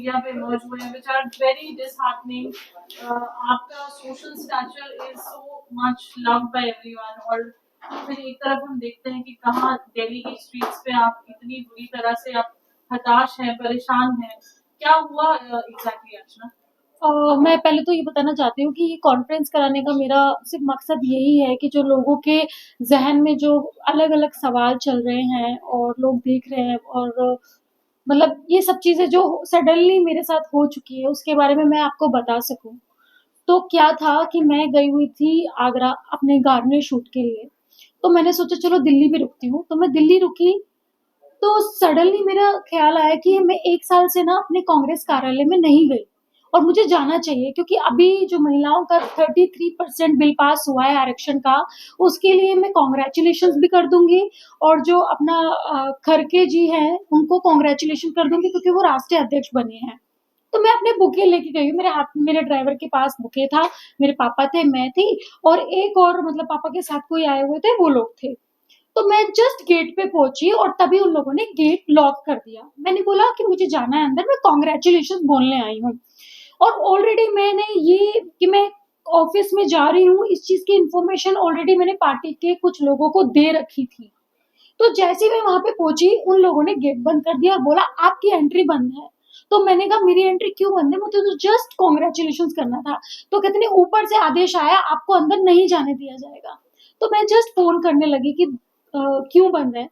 Media पे emerge हुए हैं व्हिच आर वेरी डिसहार्टनिंग। आपका social stature is so much loved by everyone, और फिर एक तरफ हम देखते हैं कि कहाँ दिल्ली की स्ट्रीट्स पे आप इतनी बुरी तरह से आप हताश हैं, परेशान हैं। क्या हुआ एग्जैक्टली अर्चना? मैं पहले तो ये बताना चाहती हूँ कि ये कॉन्फ्रेंस कराने का मेरा सिर्फ मकसद यही है कि जो लोगों के जहन में जो अलग-अलग सवाल चल रहे हैं और लोग देख रहे हैं, और मतलब ये सब चीज़ें जो सडनली मेरे साथ हो चुकी है उसके बारे में मैं आपको बता सकूँ। तो क्या था कि मैं गई हुई थी आगरा अपने गार्नियर शूट के लिए। तो मैंने सोचा चलो दिल्ली भी रुकती हूँ, तो मैं दिल्ली रुकी। तो सडनली मेरा ख्याल आया कि मैं 1 साल से ना अपने कांग्रेस कार्यालय में नहीं गई और मुझे जाना चाहिए, क्योंकि अभी जो महिलाओं का 33% बिल पास हुआ है आरक्षण का, उसके लिए मैं कांग्रेचुलेशंस भी कर दूँगी, और जो अपना खरके जी हैं, उनको कांग्रेचुलेशन कर दूँगी क्योंकि वो राष्ट्रीय अध्यक्ष बने हैं। तो मैं अपने बुके लेके गई हूँ, मेरे हाथ में मेरे ड्राइवर के पास बुके था, मेरे पापा थे, मैं थी, और एक और मतलब पापा के साथ कोई आए हुए थे, वो लोग थे। तो मैं जस्ट गेट पे पहुंची और तभी उन लोगों ने गेट लॉक कर दिया। मैंने बोला कि मुझे जाना है अंदर, मैं कांग्रेचुलेशन बोलने आई हूँ। और ऑलरेडी मैंने ये कि मैं ऑफिस में जा रही हूँ, इस चीज की इंफॉर्मेशन ऑलरेडी मैंने पार्टी के कुछ लोगों को दे रखी थी। तो जैसे ही मैं वहां पे पहुंची, उन लोगों ने गेट बंद कर दिया और बोला आपकी एंट्री बंद है। तो मैंने कहा मेरी एंट्री क्यों बंद है, मुझे तो जस्ट कॉन्ग्रेचुलेशन करना था। तो कहते हैं ऊपर से आदेश आया, आपको अंदर नहीं जाने दिया जाएगा। तो मैं जस्ट फोन करने लगी कि क्यों बंद है।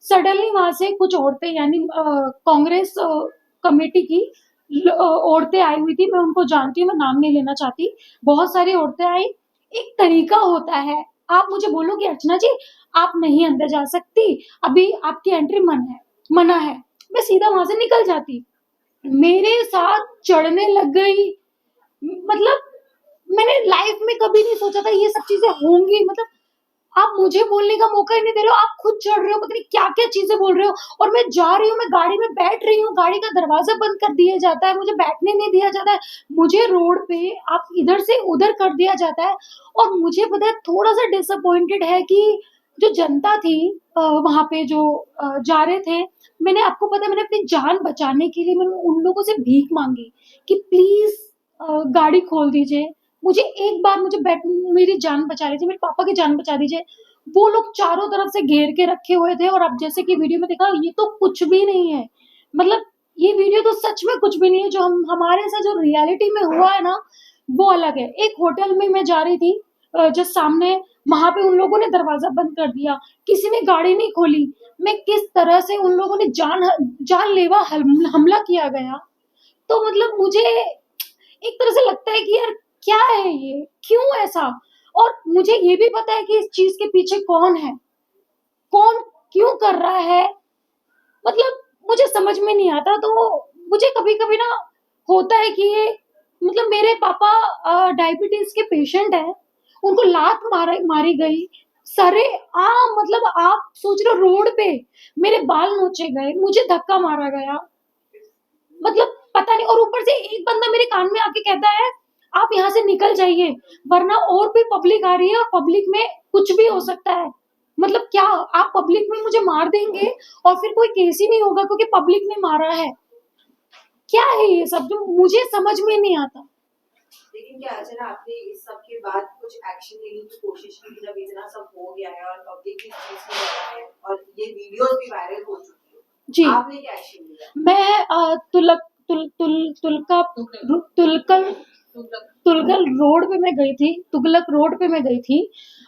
सडनली वहां से कुछ औरतें, यानी कांग्रेस कमेटी की औरतें आई हुई थी, मैं उनको जानती हूँ, मैं नाम नहीं लेना चाहती। बहुत सारी औरतें आई। एक तरीका होता है, आप मुझे बोलोगे अर्चना जी आप नहीं अंदर जा सकती, अभी आपकी एंट्री मना है, मैं सीधा वहां से निकल जाती। मेरे साथ चढ़ने लग गई। मतलब मैंने लाइफ में कभी नहीं सोचा था ये सब चीजें होंगी। मतलब आप मुझे बोलने का मौका ही नहीं दे रहे हो, आप खुद चढ़ रहे हो, पता नहीं क्या क्या चीजें बोल रहे हो। और मैं जा रही हूँ, मैं गाड़ी में बैठ रही हूँ, गाड़ी का दरवाजा बंद कर दिया जाता है, मुझे बैठने नहीं दिया जाता है, मुझे रोड पे आप इधर से उधर कर दिया जाता है। और मुझे पता है थोड़ा सा डिसअपॉइंटेड है कि जो जनता थी वहां पे जो जा रहे थे, मैंने आपको पता है मैंने अपनी जान बचाने के लिए मैंने उन लोगों से भीख मांगी कि प्लीज गाड़ी खोल दीजिए, मुझे एक बार मुझे मेरी जान बचा लीजिए, मेरे पापा की जान बचा दीजिए। वो लोग चारों तरफ से घेर के रखे हुए थे, और अब जैसे कि वीडियो में देखा ये तो कुछ भी नहीं है। मतलब ये वीडियो तो सच में कुछ भी नहीं है, जो हमारे साथ जो रियलिटी में हुआ है ना वो अलग है। एक होटल में मैं जा रही थी, जो सामने, वहां पे उन लोगों ने दरवाजा बंद कर दिया, किसी ने गाड़ी नहीं खोली। मैं किस तरह से उन लोगों ने जानलेवा हमला किया गया। तो मतलब मुझे एक तरह से लगता है कि यार क्या है ये, क्यों ऐसा। और मुझे ये भी पता है कि इस चीज के पीछे कौन है, कौन क्यों कर रहा है। मतलब मुझे समझ में नहीं आता। तो मुझे कभी कभी ना होता है कि ये, मतलब मेरे पापा डायबिटीज के पेशेंट हैं, उनको लात मारी गई सारे आम, मतलब आप सोच रहे हो रोड पे मेरे बाल नोचे गए, मुझे धक्का मारा गया। मतलब पता नहीं। और ऊपर से एक बंदा मेरे कान में आके कहता है आप यहाँ से निकल जाइए, वरना और भी पब्लिक आ रही है और पब्लिक में कुछ भी हो सकता है। मतलब क्या आप पब्लिक में मुझे मार देंगे और फिर कोई केस ही नहीं होगा क्योंकि पब्लिक ने मारा है। क्या है ये सब जो मुझे समझ में नहीं आता। लेकिन क्या अच्छा ना आपने इस सब के बाद कुछ एक्शन लेने की कोशिश की जब इतना सब हो गया है और पब्लिक इस चीज में लगा है और ये वीडियोस भी वायरल हो चुकी है, जी आपने क्या एक्शन लिया? मैं तुलक तुल तुल तुलका तुलकल तुलगल रोड पे मैं गई थी, तुगलक रोड पे मैं गई थी,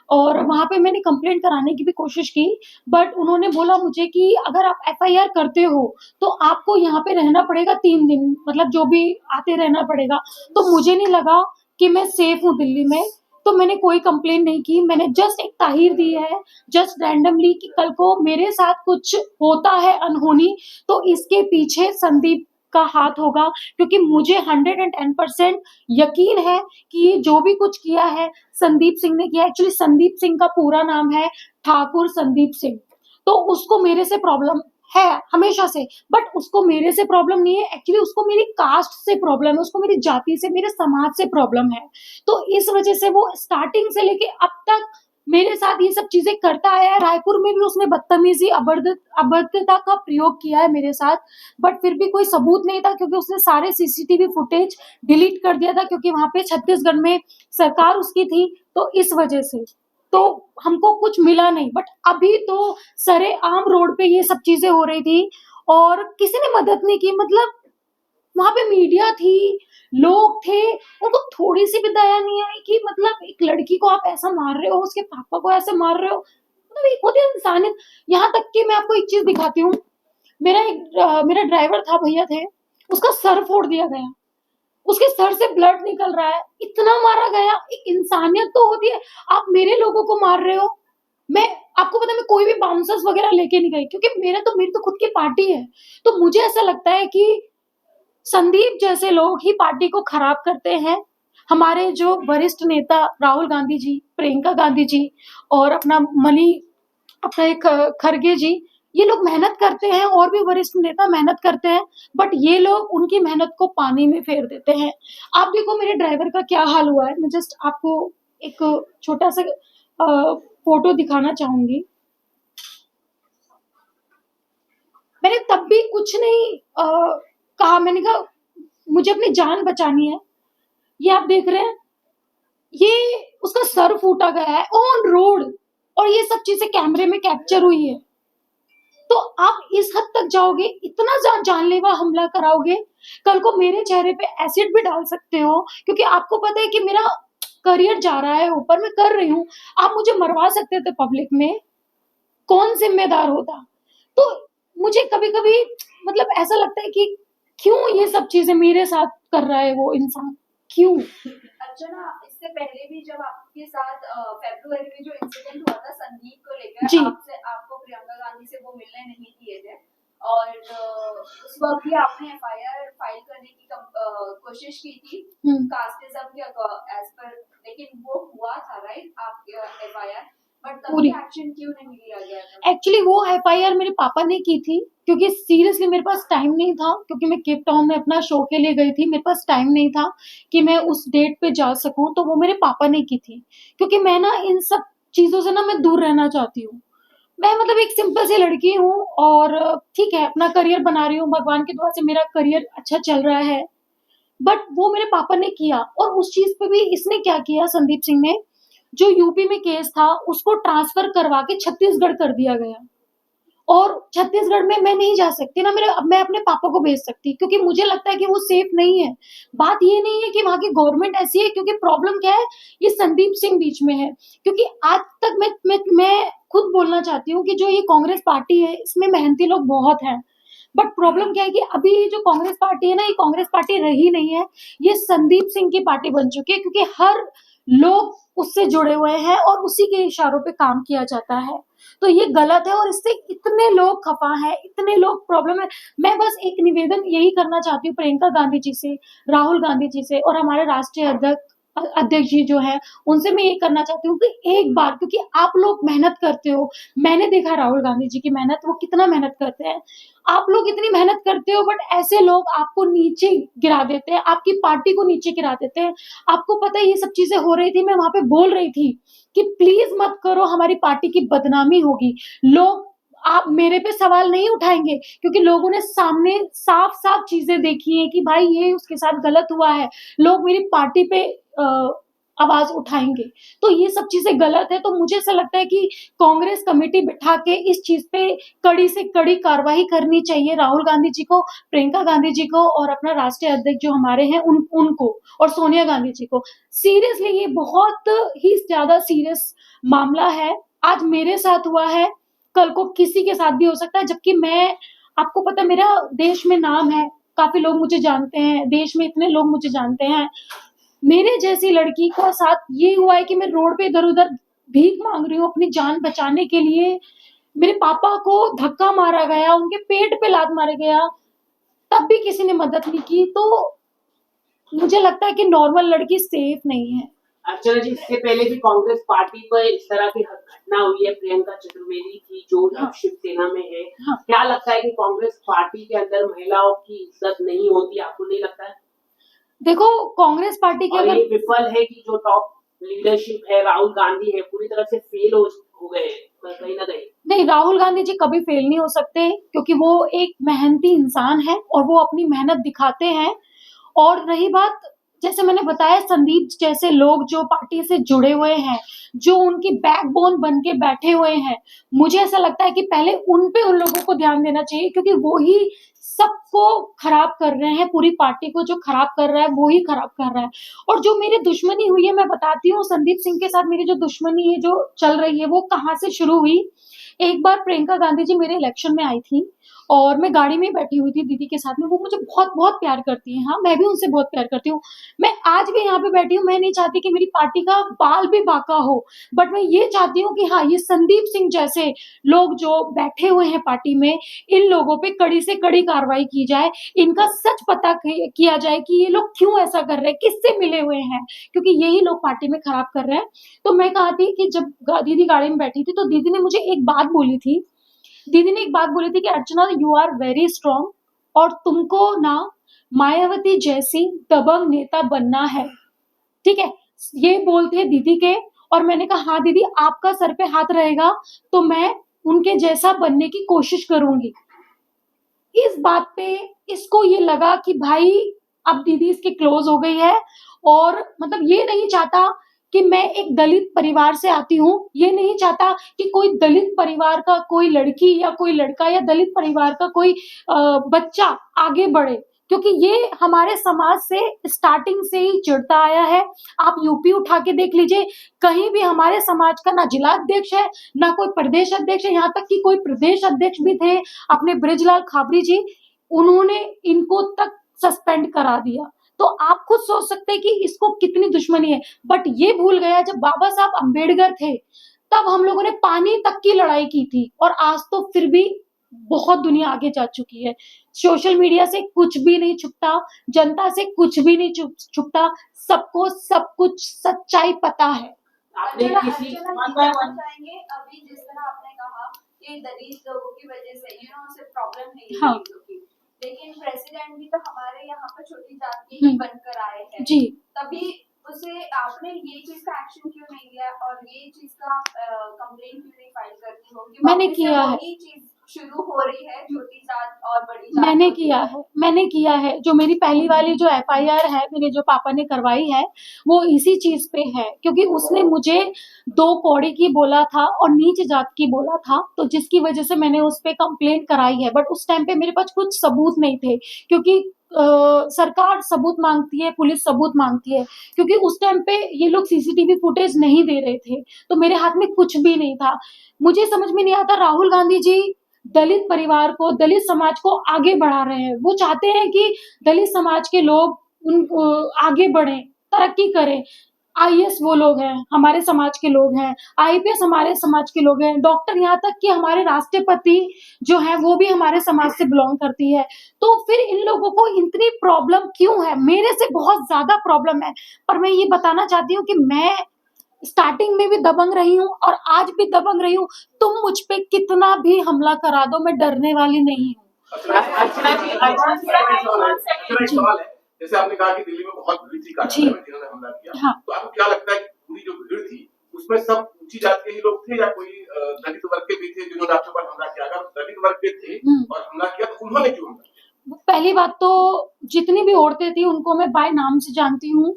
और वहां पे मैंने कंप्लेंट कराने की भी कोशिश की। बट उन्होंने बोला मुझे कि अगर आप एफआईआर करते हो तो आपको यहाँ पे रहना पड़ेगा 3 दिन, मतलब जो भी आते रहना पड़ेगा। तो मुझे नहीं लगा कि मैं सेफ हूँ दिल्ली में, तो मैंने कोई कंप्लेंट नहीं की। मैंने जस्ट एक ताहीर दी है, जस्ट रैंडमली, कि कल को मेरे साथ कुछ होता है अनहोनी तो इसके पीछे संदीप का हाथ होगा, क्योंकि मुझे 110% यकीन है कि ये जो भी कुछ किया है संदीप सिंह ने किया। एक्चुअली संदीप सिंह का पूरा नाम है ठाकुर संदीप सिंह। तो उसको मेरे से प्रॉब्लम है हमेशा से, बट उसको मेरे से प्रॉब्लम नहीं है। एक्चुअली उसको मेरी कास्ट से प्रॉब्लम है, उसको मेरी जाति से, मेरे समाज से प्रॉब्लम है। तो इस वजह से वो स्टार्टिंग से लेके अब तक मेरे साथ ये सब चीजें करता आया है। रायपुर में भी उसने बदतमीजी, अभद्रता का प्रयोग किया है मेरे साथ, बट फिर भी कोई सबूत नहीं था, क्योंकि उसने सारे सीसीटीवी फुटेज डिलीट कर दिया था, क्योंकि वहां पे छत्तीसगढ़ में सरकार उसकी थी, तो इस वजह से तो हमको कुछ मिला नहीं। बट अभी तो सरेआम रोड पे ये सब चीजें हो रही थी और किसी ने मदद नहीं की। मतलब वहां पे मीडिया थी, लोग थे, उनको थोड़ी सी भी दया नहीं आई कि मतलब एक लड़की को आप ऐसा मार रहे हो, उसके पापा को ऐसे मार रहे हो। मतलब एक होती है इंसानियत। यहाँ तक कि मैं आपको एक चीज दिखाती हूँ। मेरा ड्राइवर था, भैया थे, उसका सर फोड़ दिया गया, उसके सर से ब्लड निकल रहा है, इतना मारा गया। एक इंसानियत तो होती है। आप मेरे लोगों को मार रहे हो। मैं आपको पता है, मैं कोई भी बाउंसर्स वगैरह लेके नहीं गई, क्योंकि मेरी तो खुद की पार्टी है। तो मुझे ऐसा लगता है कि संदीप जैसे लोग ही पार्टी को खराब करते हैं। हमारे जो वरिष्ठ नेता राहुल गांधी जी, प्रियंका गांधी जी और अपना एक खरगे जी, ये लोग मेहनत करते हैं और भी वरिष्ठ नेता मेहनत करते हैं, बट ये लोग उनकी मेहनत को पानी में फेर देते हैं। आप देखो मेरे ड्राइवर का क्या हाल हुआ है। मैं जस्ट आपको एक छोटा सा फोटो दिखाना चाहूंगी। मैंने तब भी कुछ नहीं कहा। मैंने कहा मुझे अपनी जान बचानी है। ये आप देख रहे हैं, ये उसका सर फूटा गया है ऑन रोड, और ये सब चीजें कैमरे में कैप्चर हुई है। तो आप इस हद तक जाओगे, इतना जानलेवा हमला कराओगे। कल को मेरे चेहरे पे एसिड भी डाल सकते हो, क्योंकि आपको पता है कि मेरा करियर जा रहा है ऊपर, मैं कर रही हूँ। आप मुझे मरवा सकते थे पब्लिक में, कौन जिम्मेदार होता। तो मुझे कभी कभी मतलब ऐसा लगता है कि क्यों ये सब चीजें मेरे साथ कर रहा है वो इंसान, क्यों। अर्चना, इससे पहले भी जब आपके साथ फरवरी में जो इंसिडेंट हुआ था संदीप को लेकर, जी। आपको प्रियंका गांधी से वो मिलने नहीं दिए थे, और उस वक्त भी आपने एफआईआर फाइल करने की कोशिश की थी कास्टिज्म के एज पर, लेकिन वो हुआ था राइट आपके एफआईआर, बट तब पूरी एक्शन क्यों नहीं लिया गया था? एक्चुअली वो एफआईआर मेरे पापा ने की थी, क्योंकि सीरियसली मेरे पास टाइम नहीं था, क्योंकि मैं केप टाउन में अपना शो के लिए गई थी। मेरे पास टाइम नहीं था कि मैं उस डेट पे जा सकूं, तो वो मेरे पापा ने की थी। क्योंकि मैं ना इन सब चीजों से ना मैं दूर रहना चाहती हूँ। मैं मतलब एक सिंपल सी लड़की हूँ, और ठीक है अपना करियर बना रही हूँ, भगवान की दुआ से मेरा करियर अच्छा चल रहा है। बट वो मेरे पापा ने किया, और उस चीज पे भी इसने क्या किया, संदीप सिंह ने, जो यूपी में केस था उसको ट्रांसफर करवा के छत्तीसगढ़ कर दिया गया। और छत्तीसगढ़ में मैं नहीं जा सकती ना, मैं अपने पापा को भेज सकती, क्योंकि मुझे लगता है कि वो सेफ नहीं है। बात ये नहीं है कि वहां की गवर्नमेंट ऐसी है, क्योंकि प्रॉब्लम क्या है, ये संदीप सिंह बीच में है। क्योंकि आज तक मैं खुद बोलना चाहती हूँ कि जो ये कांग्रेस पार्टी है, इसमें मेहनती लोग बहुत हैं। बट प्रॉब्लम क्या है कि अभी जो कांग्रेस पार्टी है ना, ये कांग्रेस पार्टी रही नहीं है, ये संदीप सिंह की पार्टी बन चुकी है, क्योंकि हर लोग उससे जुड़े हुए हैं और उसी के इशारों पे काम किया जाता है। तो ये गलत है, और इससे इतने लोग खफा हैं, इतने लोग प्रॉब्लम है। मैं बस एक निवेदन यही करना चाहती हूँ प्रियंका गांधी जी से, राहुल गांधी जी से, और हमारे राष्ट्रीय अध्यक्ष जी जो है, उनसे मैं ये करना चाहती हूँ कि एक बार, क्योंकि आप लोग मेहनत करते हो, मैंने देखा राहुल गांधी जी की मेहनत, वो कितना मेहनत करते हैं। आप लोग इतनी मेहनत करते हो, बट ऐसे लोग आपको नीचे गिरा देते हैं, आपकी पार्टी को नीचे गिरा देते हैं। आपको पता है ये सब चीजें हो रही थी, मैं वहां पे बोल रही थी कि प्लीज मत करो, हमारी पार्टी की बदनामी होगी। लोग आप मेरे पे सवाल नहीं उठाएंगे, क्योंकि लोगों ने सामने साफ साफ चीजें देखी हैं कि भाई ये उसके साथ गलत हुआ है। लोग मेरी पार्टी पे आवाज उठाएंगे, तो ये सब चीजें गलत है। तो मुझे ऐसा लगता है कि कांग्रेस कमेटी बिठा के इस चीज पे कड़ी से कड़ी कार्रवाई करनी चाहिए, राहुल गांधी जी को, प्रियंका गांधी जी को, और अपना राष्ट्रीय अध्यक्ष जो हमारे हैं उनको, और सोनिया गांधी जी को। सीरियसली ये बहुत ही ज्यादा सीरियस मामला है। आज मेरे साथ हुआ है, कल को किसी के साथ भी हो सकता है। जबकि मैं, आपको पता है मेरा देश में नाम है, काफी लोग मुझे जानते हैं, देश में इतने लोग मुझे जानते हैं। मेरे जैसी लड़की का साथ ये हुआ है कि मैं रोड पे इधर उधर भीख मांग रही हूँ अपनी जान बचाने के लिए। मेरे पापा को धक्का मारा गया, उनके पेट पे लात मारा गया, तब भी किसी ने मदद नहीं की। तो मुझे लगता है कि नॉर्मल लड़की सेफ नहीं है। अर्चना जी, इससे पहले भी कांग्रेस पार्टी पर इस तरह की घटना हुई है। प्रियंका चतुर्वेदी की जो अब शिवसेना में है, क्या लगता है कि कांग्रेस पार्टी के अंदर महिलाओं की इज्जत नहीं होती, आपको नहीं लगता है? देखो कांग्रेस पार्टी के और अगर ये विफल है कि जो टॉप लीडरशिप है, राहुल गांधी है, पूरी तरह से फेल हो गए हैं कहीं ना कहीं। नहीं, राहुल गांधी जी कभी फेल नहीं हो सकते, क्योंकि वो एक मेहनती इंसान है और वो अपनी मेहनत दिखाते हैं। और रही बात, जैसे मैंने बताया, संदीप जैसे लोग जो पार्टी से जुड़े हुए हैं, जो उनकी बैकबोन बन के बैठे हुए हैं, मुझे ऐसा लगता है कि पहले उन पे उन लोगों को ध्यान देना चाहिए, क्योंकि वो ही सबको खराब कर रहे हैं। पूरी पार्टी को जो खराब कर रहा है वो ही खराब कर रहा है। और जो मेरी दुश्मनी हुई है, मैं बताती हूँ, संदीप सिंह के साथ मेरी जो दुश्मनी है, जो चल रही है, वो कहाँ से शुरू हुई। एक बार प्रियंका गांधी जी मेरे इलेक्शन में आई थी और मैं गाड़ी में बैठी हुई थी दीदी के साथ में। वो मुझे बहुत बहुत प्यार करती हैं, हाँ, मैं भी उनसे बहुत प्यार करती हूँ। मैं आज भी यहाँ पे बैठी हूँ, मैं नहीं चाहती कि मेरी पार्टी का बाल भी बांका हो, बट मैं ये चाहती हूँ कि हाँ, ये संदीप सिंह जैसे लोग जो बैठे हुए हैं पार्टी में, इन लोगों पे कड़ी से कड़ी कार्रवाई की जाए, इनका सच पता किया जाए कि ये लोग क्यों ऐसा कर रहे हैं, किससे मिले हुए हैं, क्योंकि यही लोग पार्टी में खराब कर रहे हैं। तो मैं कहा थी कि जब दीदी गाड़ी में बैठी थी, तो दीदी ने मुझे एक बात बोली थी। दीदी ने एक बात बोली थी कि अर्चना, यू आर वेरी स्ट्रांग, और तुमको ना मायावती जैसी दबंग नेता बनना है, ठीक है। ये बोल थे दीदी के। और मैंने कहा, हाँ दीदी, आपका सर पे हाथ रहेगा तो मैं उनके जैसा बनने की कोशिश करूंगी। इस बात पे इसको ये लगा कि भाई अब दीदी इसके क्लोज हो गई है, और मतलब ये नहीं चाहता कि मैं एक दलित परिवार से आती हूँ, ये नहीं चाहता कि कोई दलित परिवार का कोई लड़की या कोई लड़का या दलित परिवार का कोई बच्चा आगे बढ़े, क्योंकि ये हमारे समाज से स्टार्टिंग से ही चिढ़ता आया है। आप यूपी उठा के देख लीजिए, कहीं भी हमारे समाज का ना जिला अध्यक्ष है, ना कोई प्रदेश अध्यक्ष है, यहाँ तक कि कोई प्रदेश अध्यक्ष भी थे अपने बृजलाल खाबरी जी, उन्होंने इनको तक सस्पेंड करा दिया। तो आप खुद सोच सकते हैं कि इसको कितनी दुश्मनी है। बट ये भूल गया, जब बाबा साहब अम्बेडकर थे तब हम लोगों ने पानी तक की लड़ाई की थी, और आज तो फिर भी बहुत दुनिया आगे जा चुकी है। सोशल मीडिया से कुछ भी नहीं छुपता, जनता से कुछ भी नहीं छुपता, सबको सब कुछ सच्चाई पता है। आपने अर्चना किसी अर्चना one ये by कहना one. चाहेंगे, अभी जिस तरह आपने कहा कि दलित लोगों की वजह से सिर्फ प्रॉब्लम नहीं हाँ। है दलितों की, लेकिन प्रेसिडेंट भी तो हमारे यहाँ पर छोटी जात के ही हम्म। बनकर आए हैं। जी। तभी उसे आपने ये चीज का एक्शन क्यों नहीं लिया और ये चीज का कंप्लेंट क्यों नहीं फाइल करती हो कि मैंने वापस से किया है। वही चीज शुरू हो रही है, छोटी जात और बड़ी जात मैंने होती किया है, मैंने किया है। जो मेरी पहली वाली जो एफआईआर है, मेरे जो पापा ने करवाई है, वो इसी चीज पे है, क्योंकि उसने मुझे 2 कौड़ी की बोला था और नीच जात की बोला था, तो जिसकी वजह से मैंने उस पे कंप्लेंट कराई है। बट उस टाइम पे मेरे पास कुछ सबूत नहीं थे, क्योंकि सरकार सबूत मांगती है, पुलिस सबूत मांगती है, क्योंकि उस टाइम पे ये लोग सीसीटीवी फुटेज नहीं दे रहे थे, तो मेरे हाथ में कुछ भी नहीं था। मुझे समझ में नहीं आता, राहुल गांधी जी दलित परिवार को, दलित समाज को आगे बढ़ा रहे हैं। वो चाहते हैं कि दलित समाज के लोग उनको आगे बढ़े, तरक्की करें। आईएएस वो लोग हैं, हमारे समाज के लोग हैं, आईपीएस हमारे समाज के लोग हैं, डॉक्टर, यहाँ तक कि हमारे राष्ट्रपति जो है वो भी हमारे समाज से बिलोंग करती है। तो फिर इन लोगों को इतनी प्रॉब्लम क्यों है? मेरे से बहुत ज्यादा प्रॉब्लम है। पर मैं ये बताना चाहती हूँ कि मैं स्टार्टिंग में भी दबंग रही हूँ और आज भी दबंग रही हूँ। तुम मुझ पे कितना भी हमला करा दो, मैं डरने वाली नहीं हूँ। अर्चना जी, एक सवाल है, जैसे आपने कहा कि दिल्ली में बहुत भीड़ थी कार्यालय में जिन्होंने हमला किया, हाँ। तो आपको क्या लगता है कि पूरी जो भीड़ थी उसमें सब ऊंची जात के ही लोग थे या कोई दलित वर्ग के भी थे जिन्होंने आपके ऊपर हमला किया? अगर दलित वर्ग के थे और हमला किया तो उन्होंने क्यों हमला किया? पहली बात तो, जितनी भी औरतें थी उनको मैं बाय नाम से जानती हूँ।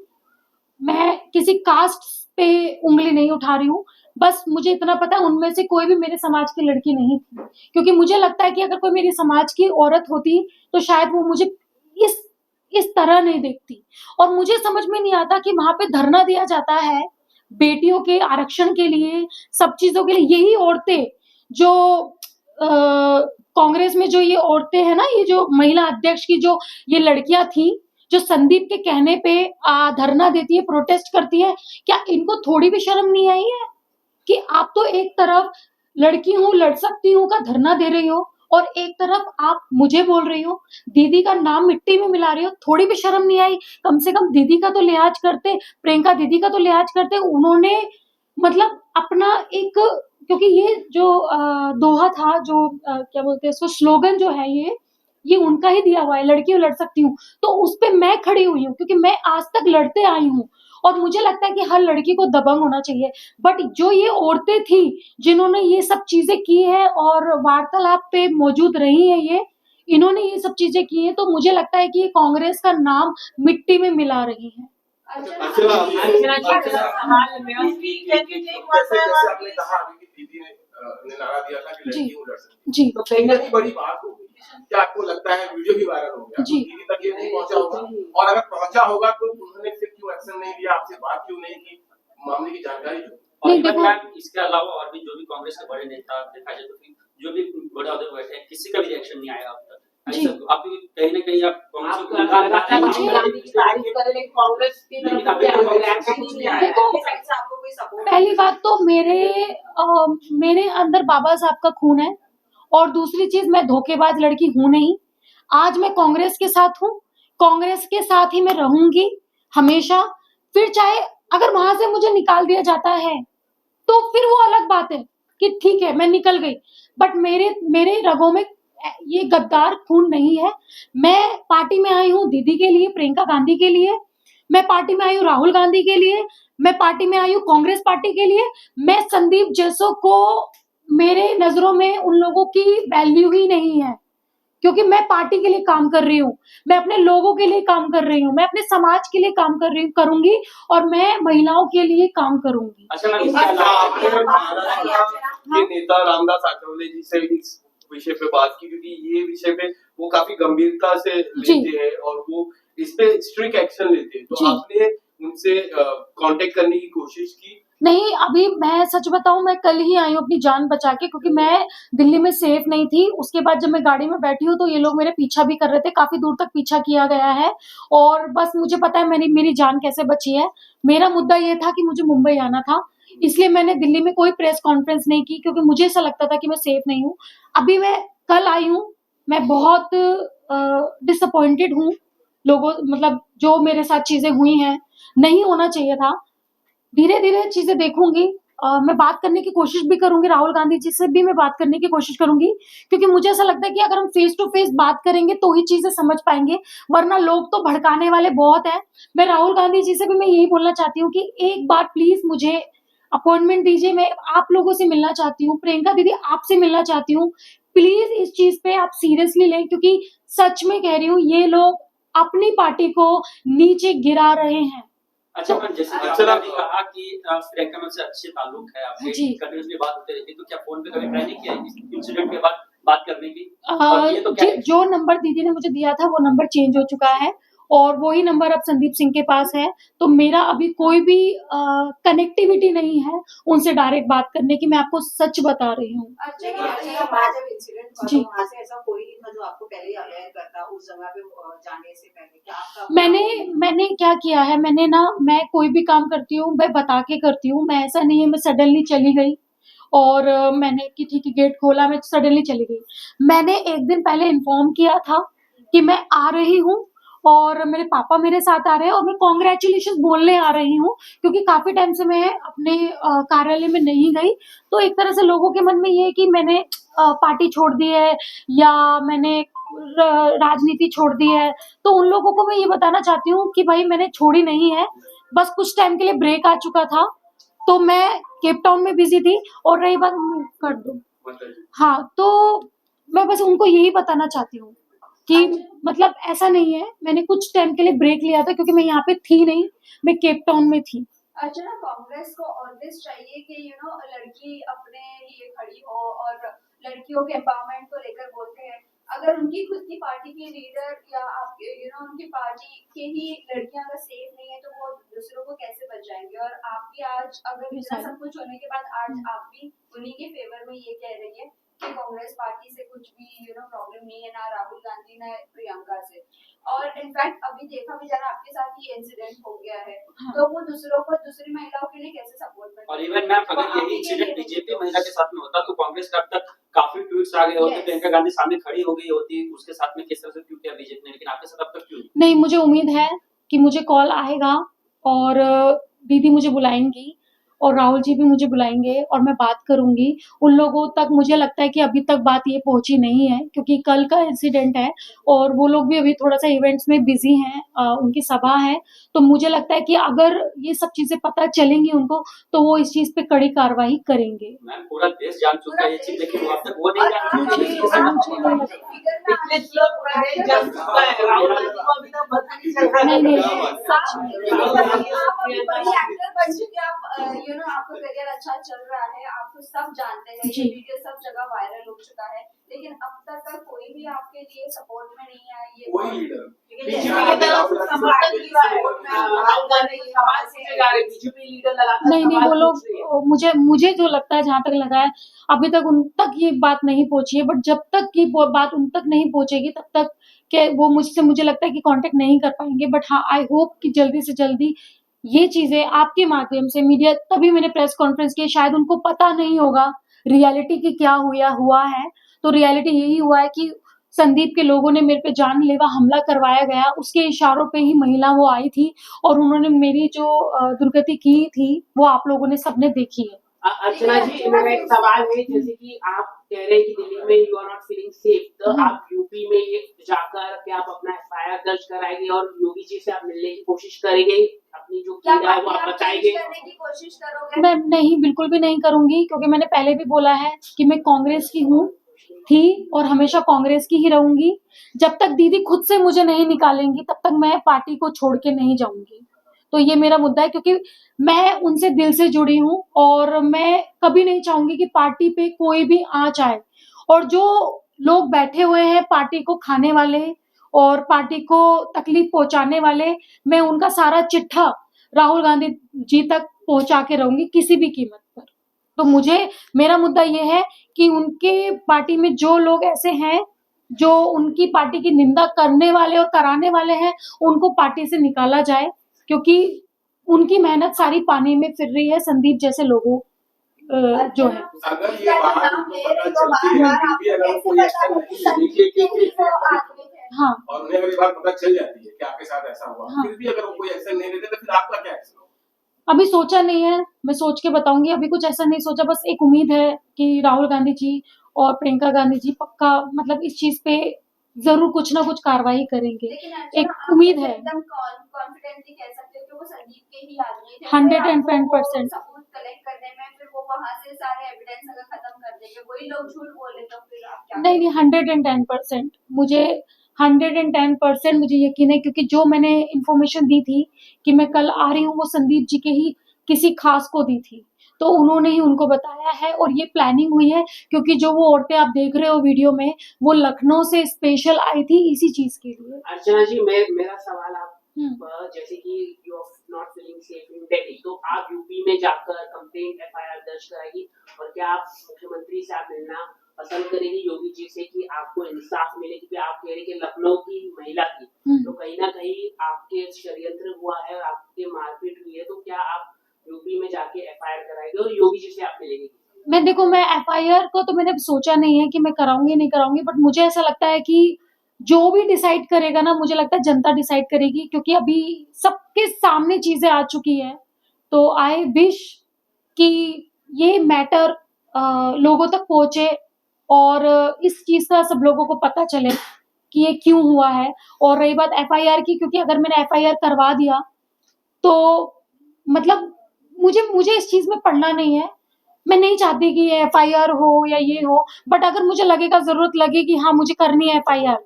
मैं किसी कास्ट पे उंगली नहीं उठा रही हूँ, बस मुझे इतना पता है उनमें से कोई भी मेरे समाज की लड़की नहीं थी, क्योंकि मुझे लगता है कि अगर कोई मेरे समाज की औरत होती तो शायद वो मुझे इस तरह नहीं देखती। और मुझे समझ में नहीं आता कि वहां पे धरना दिया जाता है बेटियों के आरक्षण के लिए, सब चीजों के लिए। यही औरतें जो कांग्रेस में जो ये औरतें हैं ना, ये जो महिला अध्यक्ष की जो ये लड़कियां थी, जो संदीप के कहने पे धरना देती है, प्रोटेस्ट करती है, क्या इनको थोड़ी भी शर्म नहीं आई है कि आप तो एक तरफ लड़की हूँ, लड़ सकती हूँ का धरना दे रही हो, और एक तरफ आप मुझे बोल रही हो, दीदी का नाम मिट्टी में मिला रही हो? थोड़ी भी शर्म नहीं आई? कम से कम दीदी का तो लिहाज करते, प्रियंका दीदी का तो लिहाज करते। उन्होंने मतलब अपना एक, क्योंकि ये जो दोहा था, जो क्या बोलते हैं इसको, स्लोगन जो है, ये उनका ही दिया हुआ है, लड़की हूँ लड़ सकती हूँ, तो उस पे मैं खड़ी हुई हूँ, क्योंकि मैं आज तक लड़ते आई हूँ। और मुझे लगता है कि हर लड़की को दबंग होना चाहिए। बट जो ये औरतें थी जिन्होंने ये सब चीजें की है और वार्तालाप पे मौजूद रही है, इन्होंने ये सब चीजें की हैं, तो मुझे लगता है कि ये कांग्रेस का नाम मिट्टी में मिला रही है। अर्चना अर्चना अर्चना जी, सवाल मेरा can you take one जैसे by जैसे one, आपने please? कहा अभी कि दीदी ने नारा दिया था कि जी। लड़की हूँ लड़ सकती जी तो कहीं ना कहीं बड़ी बात हो गई। क्या आपको लगता है वीडियो भी वायरल हो गया जी। तो दीदी तक ये नहीं पहुंचा होगा और अगर पहुंचा होगा तो उन्होंने फिर क्यों एक्शन नहीं लिया, आपसे बात क्यों नहीं की, मामले की जानकारी क्यों? और नहीं, इवन देखो- मैम इसके अलावा और भी जो भी कांग्रेस के बड़े नेता देखा जाए तो फिर जो भी बड़े अहदे पर बैठे हैं किसी का भी रिएक्शन नहीं आया अब तक। जी। ऐसा आप भी कहीं ना कहीं आप कांग्रेस आप को राहुल मुझे- गांधी की तारीफ करें लेकिन कांग्रेस की तरफ लेकिन से अभी रिएक्शन ही नहीं आया। देखो, आपके साइड से आपको कोई सपोर्ट पहली बात तो मेरे अंदर बाबा साहब का खून है, और दूसरी चीज मैं धोखेबाज लड़की हूं नहीं। आज मैं कांग्रेस के साथ हूँ, कांग्रेस के साथ ही मैं रहूंगी हमेशा। फिर चाहे अगर वहां से मुझे निकाल दिया जाता है तो फिर वो अलग बात है कि ठीक है मैं निकल गई, बट मेरे रगों में ये गद्दार खून नहीं है। मैं पार्टी में आई हूँ दीदी के लिए, प्रियंका गांधी के लिए, मैं पार्टी में आई हूँ राहुल गांधी के लिए, मैं पार्टी में आई हूँ कांग्रेस पार्टी के लिए। मैं संदीप जैसों को, मेरे नजरों में उन लोगों की वैल्यू ही नहीं है, क्योंकि मैं पार्टी के लिए काम कर रही हूँ, मैं अपने लोगों के लिए काम कर रही हूँ, मैं अपने समाज के लिए काम कर रही करूंगी, और मैं महिलाओं के लिए काम करूंगी। अच्छा मैम इसके अच्छा, अलावा आपने महाराष्ट्र के नेता रामदास आठवले जी से इस विषय पे बात की क्योंकि ये विषय पे वो काफी गंभीरता से लेते हैं और वो इस पे स्ट्रिक्ट एक्शन लेते हैं, तो जी। आपने उनसे कांटेक्ट करने की कोशिश की? नहीं, अभी मैं सच बताऊं, मैं कल ही आई हूँ अपनी जान बचा के, क्योंकि मैं दिल्ली में सेफ नहीं थी। उसके बाद जब मैं गाड़ी में बैठी हूँ तो ये लोग मेरे पीछा भी कर रहे थे, काफी दूर तक पीछा किया गया है, और बस मुझे पता है मेरी जान कैसे बची है। मेरा मुद्दा ये था कि मुझे मुंबई आना था, इसलिए मैंने दिल्ली में कोई प्रेस कॉन्फ्रेंस नहीं की, क्योंकि मुझे ऐसा लगता था कि मैं सेफ नहीं हूँ। अभी मैं कल आई हूँ, मैं बहुत डिसअपॉइंटेड हूँ लोगों, मतलब जो मेरे साथ चीजें हुई हैं, नहीं होना चाहिए था। धीरे धीरे चीजें देखूंगी, मैं बात करने की कोशिश भी करूंगी, राहुल गांधी जी से भी मैं बात करने की कोशिश करूंगी, क्योंकि मुझे ऐसा लगता है कि अगर हम फेस टू फेस बात करेंगे तो ही चीजें समझ पाएंगे, वरना लोग तो भड़काने वाले बहुत हैं। मैं राहुल गांधी जी से भी मैं यही बोलना चाहती हूँ कि एक बार प्लीज मुझे अपॉइंटमेंट दीजिए, मैं आप लोगों से मिलना चाहती हूँ, प्रियंका दीदी आपसे मिलना चाहती हूँ। प्लीज इस चीज पे आप सीरियसली लें, क्योंकि सच में कह रही हूँ ये लोग अपनी पार्टी को नीचे गिरा रहे हैं। अच्छा मैम जैसे कि अच्छा, आपने अभी कहा कि प्रियंका मैम से अच्छे ताल्लुक है आपके, जी। कंटिन्यूसली बात होते रहती है, तो क्या फोन पे कभी ट्राई नहीं किया इस इंसिडेंट के बाद बात करने की? और ये तो क्या है? जो नंबर दीदी ने मुझे दिया था वो नंबर चेंज हो चुका है, और वही नंबर अब संदीप सिंह के पास है, तो मेरा अभी कोई भी कनेक्टिविटी नहीं है उनसे डायरेक्ट बात करने की, मैं आपको सच बता रही हूँ। लेकिन अच्छा वहाँ जब इंसिडेंट हुआ जी। तो वहाँ से ऐसा कोई नहीं था जो आपको पहले ही अवेयर करता उस जगह पे जाने से पहले? क्या आपका मैंने क्या किया है, मैं कोई भी काम करती हूँ मैं बता के करती हूँ, मैं ऐसा नहीं है मैं सडनली चली गई और मैंने कि ठीक है गेट खोला मैं सडनली चली गई। मैंने एक दिन पहले इन्फॉर्म किया था कि मैं आ रही हूँ और मेरे पापा मेरे साथ आ रहे हैं और मैं कॉन्ग्रेचुलेशन बोलने आ रही हूँ, क्योंकि काफी टाइम से मैं अपने कार्यालय में नहीं गई। तो एक तरह से लोगों के मन में ये है कि मैंने पार्टी छोड़ दी है या मैंने राजनीति छोड़ दी है, तो उन लोगों को मैं ये बताना चाहती हूँ कि भाई मैंने छोड़ी नहीं है, बस कुछ टाइम के लिए ब्रेक आ चुका था, तो मैं केप टाउन में बिजी थी। और रही बात कर दो, हाँ, तो मैं बस उनको यही बताना चाहती हूँ कि मतलब ऐसा नहीं है, मैंने कुछ टाइम के लिए ब्रेक लिया था क्योंकि मैं यहाँ पे थी नहीं, मैं केप टाउन में थी। अच्छा ना, कांग्रेस को ऑलवेज चाहिए कि लड़की अपने लिए खड़ी हो और लड़कियों के एम्पावरमेंट को लेकर बोलते हैं। अगर उनकी खुद की पार्टी के लीडर या आप उनकी पार्टी के ही लड़कियां अगर सेफ नहीं है तो वो दूसरों को कैसे बचाएंगे? और आप भी आज अगर इतना सब कुछ होने के बाद आज आप भी उन्हीं के फेवर में ये कह रही है कि कांग्रेस पार्टी से कुछ भी प्रॉब्लम नहीं है, ना राहुल गांधी ना प्रियंका से। और इनफैक्ट अभी देखा भी जा रहा आपके साथ ही इंसिडेंट हो गया है, तो वो दूसरों को, दूसरी महिलाओं के लिए कैसे सपोर्ट करते और हैं? इवन मैम वो अगर आप यही ही के लिए इंसिडेंट नहीं। बीजेपी महिला के साथ में होता तो कांग्रेस का अब तक काफी ट्वीट्स आ गए होते, Yes. प्रियंका गांधी सामने खड़ी हो गई होती, उसके साथ में किस तरह से क्यों किया बीजेपी ने, लेकिन आपके साथ अब तक क्यों नहीं? नहीं, मुझे उम्मीद है कि मुझे कॉल आएगा और दीदी मुझे बुलाएंगी। और राहुल जी भी मुझे बुलाएंगे और मैं बात करूंगी। उन लोगों तक मुझे लगता है कि अभी तक बात ये पहुंची नहीं है, क्योंकि कल का इंसिडेंट है और वो लोग भी अभी थोड़ा सा इवेंट्स में बिजी हैं, उनकी सभा है। तो मुझे लगता है कि अगर ये सब चीजें पता चलेंगी उनको, तो वो इस चीज पे कड़ी कार्रवाई करेंगे। मैम पूरा देश जान चुका है ये चीज, लेकिन वो अब तक वो नहीं और जान आप चुके ये हैं। इतने लोग प्रदेश जम चुका है, राहुल गांधी को अभी तक पता नहीं चल रहा है। नहीं, नहीं। आप अभी बड़ी एक्टर बन चुके हैं, आप यू नो आपका करियर अच्छा चल रहा है, आपको सब जानते हैं, ये जी। वीडियो सब जगह वायरल हो चुका है, लेकिन अब तक का कोई भी आपके लिए सपोर्ट में नहीं आया। ये कोई लीडर बीजेपी की तरफ से समर्थन मिल रहा है, राहुल गांधी के सवाल पूछे जा रहे हैं, बीजेपी लीडर लगातार नहीं, नहीं, वो सवाल लोग पूछ रही है। मुझे जो लगता है, जहाँ तक लगा है, अभी तक उन तक ये बात नहीं पहुँची है, बट जब तक ये बात उन तक नहीं पहुँचेगी, तब तक के वो मुझे लगता है कि कांटेक्ट नहीं कर पाएंगे। बट हाँ, आई होप कि जल्दी से जल्दी ये चीजें आपके माध्यम से मीडिया, तभी मैंने प्रेस कॉन्फ्रेंस की, शायद उनको पता नहीं होगा रियलिटी की क्या हुआ है। तो रियलिटी यही हुआ है कि संदीप के लोगों ने मेरे पे जानलेवा हमला करवाया गया, उसके इशारों पे ही महिला वो आई थी और उन्होंने मेरी जो दुर्गति की थी, वो आप लोगों ने सबने देखी है। अर्चना जी, मेरा एक सवाल है, जैसे कि आप कह रहे हैं कि दिल्ली में you are not feeling safe, तो आप यूपी में ये जाकर क्या आप अपना एफआईआर दर्ज कराएंगे और योगी जी से आप मिलने की कोशिश करेंगे, अपनी जो क्या पीड़ा है वो आप पार्टी बताएंगे? चेंज करने की कोशिश करोगे? मैं नहीं, बिल्कुल भी नहीं करूंगी, क्योंकि मैंने पहले भी बोला है कि मैं कांग्रेस की हूँ, थी और हमेशा कांग्रेस की ही रहूंगी। जब तक दीदी खुद से मुझे नहीं निकालेंगी, तब तक मैं पार्टी को छोड़ के नहीं जाऊंगी। तो ये मेरा मुद्दा है, क्योंकि मैं उनसे दिल से जुड़ी हूँ और मैं कभी नहीं चाहूंगी कि पार्टी पे कोई भी आ जाए। और जो लोग बैठे हुए हैं पार्टी को खाने वाले और पार्टी को तकलीफ पहुंचाने वाले, मैं उनका सारा चिट्ठा राहुल गांधी जी तक पहुंचा के रहूंगी, किसी भी कीमत पर। तो मेरा मुद्दा ये है कि उनके पार्टी में जो लोग ऐसे हैं, जो उनकी पार्टी की निंदा करने वाले और कराने वाले हैं, उनको पार्टी से निकाला जाए, क्योंकि उनकी मेहनत सारी पानी में फिर रही है, संदीप जैसे लोगों जो है। अगर ये बात उनको पता चलती है, फिर भी अगर कोई एक्शन नहीं लेते हाँ, और उन्हें अगर ये बात पता चल जाती है कि आपके साथ ऐसा हुआ, हाँ। फिर भी अगर वो कोई एक्शन नहीं लेते, तो फिर आपका क्या एक्शन होगा? अभी सोचा नहीं है, मैं सोच के बताऊंगी। अभी कुछ ऐसा नहीं सोचा, बस एक उम्मीद है कि राहुल गांधी जी और प्रियंका गांधी जी पक्का मतलब इस चीज पे जरूर कुछ ना कुछ कार्रवाई करेंगे। लेकिन एक उम्मीद है। एकदम कॉन्फिडेंटली कह सकते हो कि वो संदीप के ही आदमी थे। 110% सबूत कलेक्ट करने में फिर वो वहां से सारे एविडेंस अगर खत्म कर देंगे, वही लोग झूठ बोले, तो फिर आप क्या नहीं, 110% मुझे 110% मुझे यकीन है, क्योंकि जो मैंने इन्फॉर्मेशन दी थी कि मैं कल आ रही हूँ, वो संदीप जी के ही किसी खास को दी थी, तो उन्होंने ही उनको बताया है और ये प्लानिंग हुई है, क्योंकि जो वो औरतें आप देख रहे हो वीडियो में, वो लखनऊ से स्पेशल आई थी इसी चीज के लिए। अर्चना जी, मेरा सवाल आप जैसे कि you are not feeling safe in Delhi, तो आप यूपी में जाकर कंप्लेंट एफआईआर दर्ज कराएगी, और क्या आप मुख्यमंत्री से आप मिलना पसंद करेंगी योगी जी से कि आपको इंसाफ मिले? क्योंकि आप कह रहे कि लखनऊ की महिला थी, तो कहीं ना कहीं आपके षड्यंत्र हुआ है और आपके मारपीट हुई है, तो क्या आप यूपी में जाके एफआईआर कराएंगे और योगी जी से आप मिलेंगे? मैं एफआईआर को तो मैंने सोचा नहीं है कि मैं कराऊंगी नहीं कराऊंगी, बट मुझे ऐसा लगता है कि जो भी डिसाइड करेगा ना, मुझे लगता है जनता डिसाइड करेगी, क्योंकि अभी सबके सामने चीजें आ चुकी है। तो आई विश कि ये मैटर लोगों तक पहुंचे और इस चीज का सब लोगों को पता चले कि ये क्यों हुआ है। और रही बात एफआईआर की, क्योंकि अगर मैंने एफआईआर करवा दिया तो मतलब मुझे इस चीज में पढ़ना नहीं है। मैं नहीं चाहती कि ये एफआईआर हो या ये हो, बट अगर मुझे लगेगा, जरूरत लगे कि हाँ मुझे करनी है एफआईआर,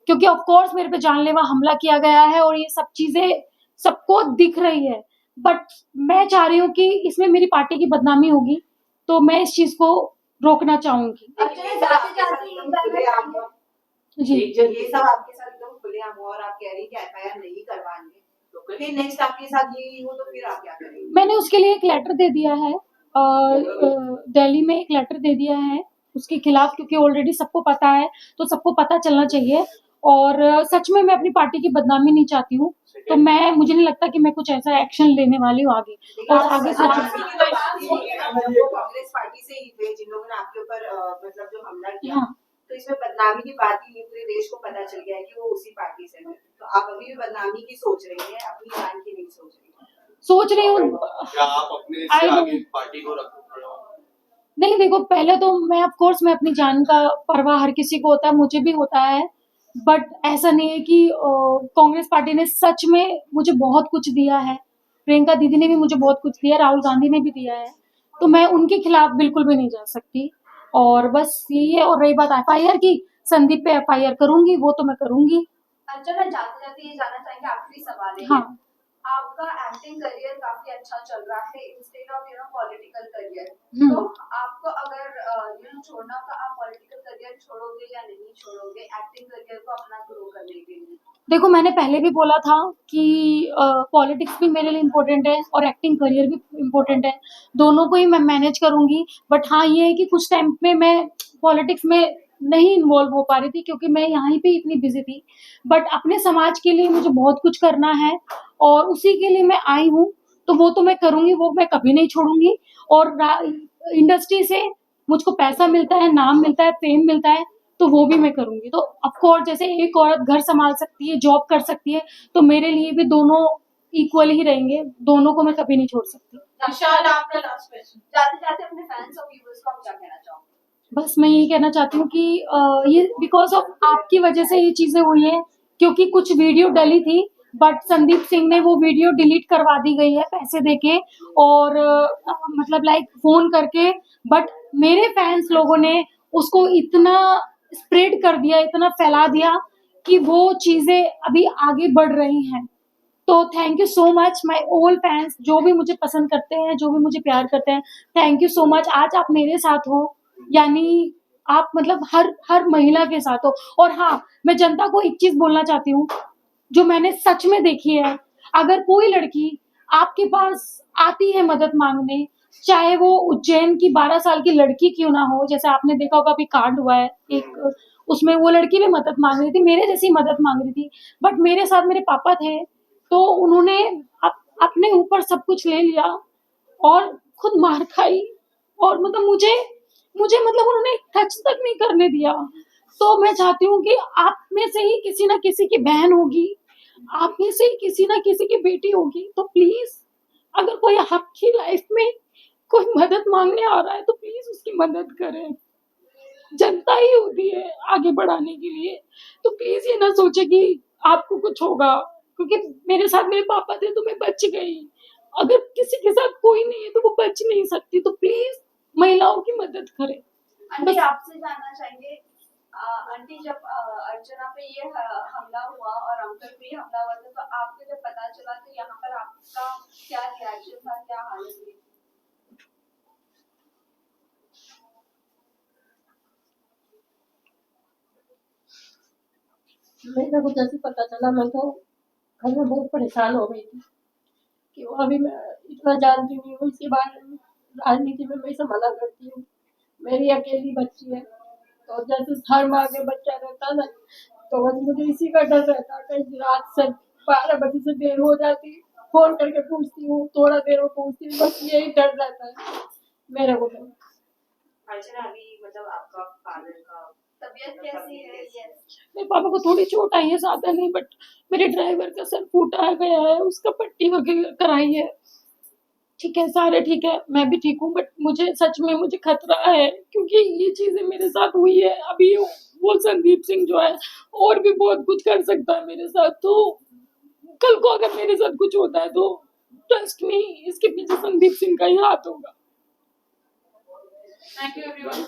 क्योंकि ऑफ कोर्स मेरे पे जानलेवा हमला किया गया है और ये सब चीजें सबको दिख रही है, बट मैं चाह रही हूँ कि इसमें मेरी पार्टी की बदनामी होगी, तो मैं इस चीज को रोकना चाहूंगी। जी, ये सब आपके साथ एकदम खुलेआम हुआ और आप कह रही हैं कि एफआईआर नहीं करवाएंगे, तो फिर नेक्स्ट आपके साथ यही हो तो फिर आप क्या करेंगे? मैंने उसके लिए एक लेटर दे दिया है, दिल्ली में एक लेटर दे दिया है उसके खिलाफ, क्योंकि ऑलरेडी सबको पता है, तो सबको पता चलना चाहिए। और सच में मैं अपनी पार्टी की बदनामी नहीं चाहती हूँ, तो मुझे नहीं लगता कि मैं कुछ ऐसा एक्शन लेने वाली हूँ आगे। और आगे कांग्रेस पार्टी से ही थे जिन लोगों ने आपके ऊपर मतलब जो हमला किया, हाँ, तो इसमें बदनामी की बात ही पूरे देश को पता चल गया है कि वो उसी पार्टी से है, तो आप अभी भी बदनामी की सोच रही है, अपनी जान की नहीं सोच रही है। सोच रही हूँ। क्या आप अपने I से don't- आगे पार्टी को रखोगे? नहीं देखो, पहले तो मैं ऑफ कोर्स मैं अपनी जान का परवाह हर किसी को होता है, मुझे भी होता है, बट ऐसा नहीं है कि कांग्रेस पार्टी ने सच में मुझे बहुत कुछ दिया है। प्रियंका दीदी ने भी मुझे बहुत कुछ दिया, राहुल गांधी ने भी दिया है, तो मैं उनके खिलाफ बिल्कुल भी नहीं जा सकती। और बस यही है। और रही बात एफआईआर की, संदीप पे एफआईआर करूंगी, वो तो मैं करूंगी। अंजना, जाते जाते ये जानना चाहेंगे, आखिरी सवाल है हाँ। आपका एक्टिंग करियर काफी अच्छा चल रहा है इंस्टेड ऑफ पॉलिटिकल करियर, हम्म। तो आपको अगर छोड़ना तो आप पॉलिटिकल करियर छोड़ोगे या नहीं छोड़ोगे एक्टिंग करियर को अपना ग्रो करने के लिए? देखो, मैंने पहले भी बोला था कि पॉलिटिक्स भी मेरे लिए इम्पोर्टेंट है और एक्टिंग करियर भी इम्पोर्टेंट है, दोनों को ही मैं मैनेज करूंगी। बट हाँ, ये है कि कुछ टाइम में मैं पॉलिटिक्स में नहीं इन्वॉल्व हो पा रही थी क्योंकि मैं यहाँ पे इतनी बिजी थी। बट अपने समाज के लिए मुझे बहुत कुछ करना है और उसी के लिए मैं आई हूँ, तो वो तो मैं करूंगी, वो मैं कभी नहीं छोड़ूंगी। और इंडस्ट्री से मुझको पैसा मिलता है, नाम मिलता है, फेम मिलता है, तो वो भी मैं करूंगी। तो ऑफकोर्स जैसे एक औरत घर संभाल सकती है, जॉब कर सकती है, तो मेरे लिए भी दोनों इक्वल ही रहेंगे, दोनों को मैं कभी नहीं छोड़ सकती। विशाल, आपका लास्ट क्वेश्चन। जाते जाते अपने फैंस और व्यूअर्स को आप क्या कहना चाहोगे? बस मैं यही कहना चाहती हूँ कि ये बिकॉज ऑफ आपकी वजह से ये चीजें हुई है, क्योंकि कुछ वीडियो डली थी, बट संदीप सिंह ने वो वीडियो डिलीट करवा दी गई है पैसे देके और मतलब लाइक फोन करके। बट मेरे फैंस लोगों ने उसको इतना स्प्रेड कर दिया, इतना फैला दिया कि वो चीजें अभी आगे बढ़ रही हैं। तो thank you so much my all fans, जो भी मुझे पसंद करते हैं, जो भी मुझे प्यार करते हैं, थैंक यू सो मच। आज आप मेरे साथ हो, यानी आप मतलब हर महिला के साथ हो। और हाँ, मैं जनता को एक चीज बोलना चाहती हूँ जो मैंने सच में देखी है। अगर कोई लड़की आपके पास आती है मदद मांगने, चाहे वो उज्जैन की 12 साल की लड़की क्यों ना हो, जैसे आपने देखा होगा अभी कांड हुआ है एक, उसमें वो लड़की भी मदद मांग रही थी, मेरे जैसी मदद मांग रही थी, बट मेरे साथ मेरे पापा थे, तो उन्होंने अपने ऊपर सब कुछ ले लिया और खुद मार खाई। और मतलब मुझे मतलब उन्होंने टच तक नहीं करने दिया। तो मैं चाहती हूँ कि आप में से ही किसी ना किसी की बहन होगी, आप में से ही किसी ना किसी की बेटी होगी, तो प्लीज अगर कोई आपकी लाइफ में कोई मदद मांगने आ रहा है तो प्लीज उसकी मदद करें। जनता ही होती है आगे बढ़ाने के लिए, तो प्लीज ये ना सोचे कि आपको कुछ होगा, क्योंकि मेरे साथ मेरे पापा थे तो मैं बच गई। अगर किसी के साथ कोई नहीं है तो वो बच नहीं सकती, तो प्लीज महिलाओं की मदद करें। आंटी, आपसे जानना चाहेंगे, आंटी जब अर्चना पे ये हमला हुआ और अंकल पे ये हमला हुआ था, तो आपको जब पता चला तो यहाँ पर आपका क्या रिएक्शन था, क्या हालत हुई? मेरे को जैसे पता चला, मैं तो घर में बहुत परेशान हो गई थी कि वो अभी मैं इतना जानती नहीं हूँ इसके बारे में, राजनीति में मैं इसे मना करती हूँ। मेरी अकेली बच्ची है, तो जैसे हर माँ के बच्चा रहता ना, तो बस मुझे इसी का डर रहता। कहीं रात से 12 बजे से देर हो जाती, फोन करके पूछती हूँ, थोड़ा देर में पूछती हूँ, बस यही डर रहता है मेरे को। अर्चना, अभी मतलब आपका फादर का तबीयत कैसी है? यस। मेरे पापा को थोड़ी चोट आई है, ज्यादा नहीं, बट मेरे ड्राइवर का सर फूटा गया है, उसका पट्टी वगैरह कराई है। ठीक है, सारे ठीक है, मैं भी ठीक हूँ, बट मुझे सच में मुझे खतरा है क्योंकि ये चीजें मेरे साथ हुई है। अभी वो संदीप सिंह जो है और भी बहुत कुछ कर सकता है मेरे साथ, तो कल को अगर मेरे साथ कुछ होता है तो ट्रस्ट मी, इसके पीछे संदीप सिंह का ही हाथ होगा। Thank you everyone.